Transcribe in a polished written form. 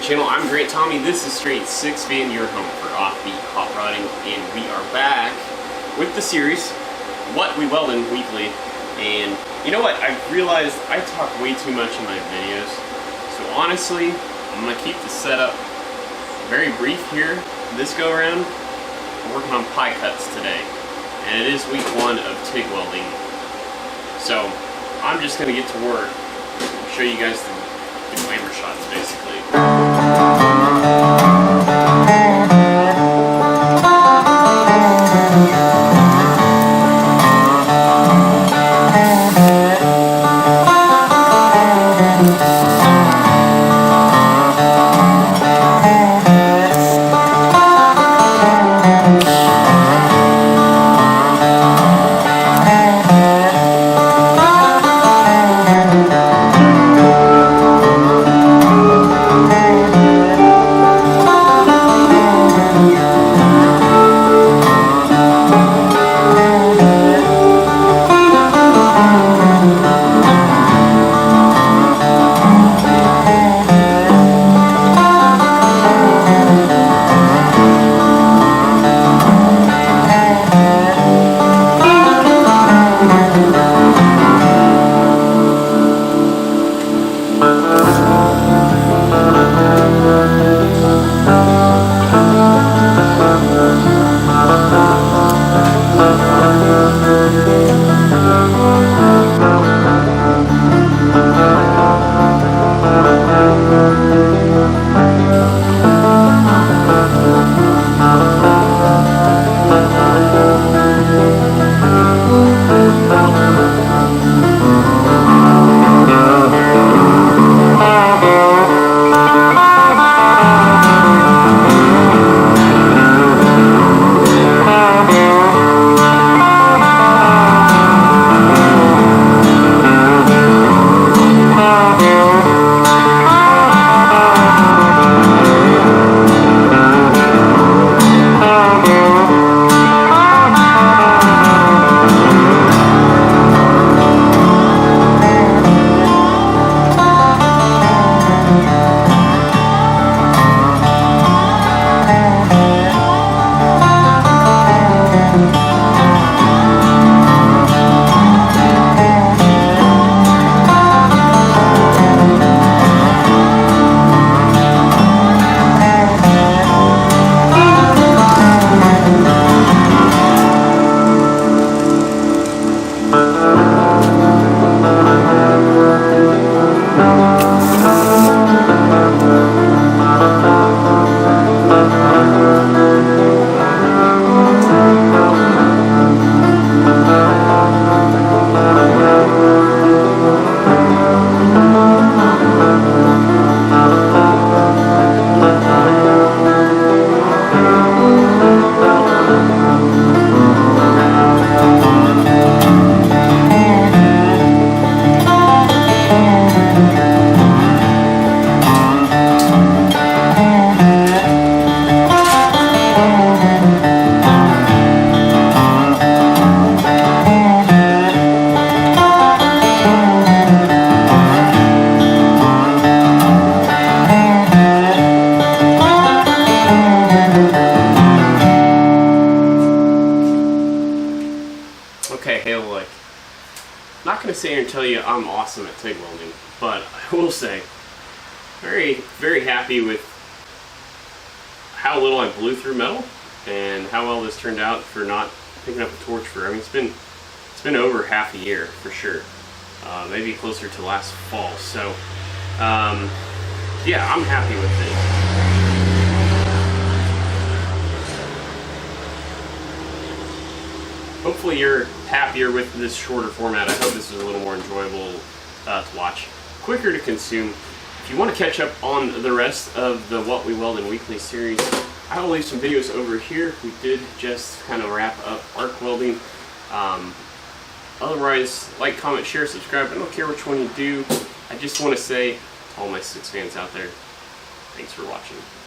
the channel. I'm Grant Tommy. This is Straight 6 Van, your home for offbeat hot rodding, and we are back with the series What We Welding Weekly. And you know what? I realized I talk way too much in my videos, so honestly, I'm gonna keep the setup very brief here. This go around, we're working on pie cuts today, and it is week 1 of TIG welding. So I'm just gonna get to work and show you guys the Glamour Shots, basically. Okay, hey look, I'm not going to sit here and tell you I'm awesome at TIG welding, but I will say, very happy with how little I blew through metal and how well this turned out for not picking up a torch for, I mean, it's been over half a year for sure, maybe closer to last fall, so yeah, I'm happy with it. Hopefully you're happier with this shorter format. I hope this is a little more enjoyable to watch, quicker to consume. If you want to catch up on the rest of the What We Welding Weekly series, I will leave some videos over here. We did just kind of wrap up arc welding. Otherwise, like, comment, share, subscribe. I don't care which one you do. I just want to say to all my 6 fans out there, thanks for watching.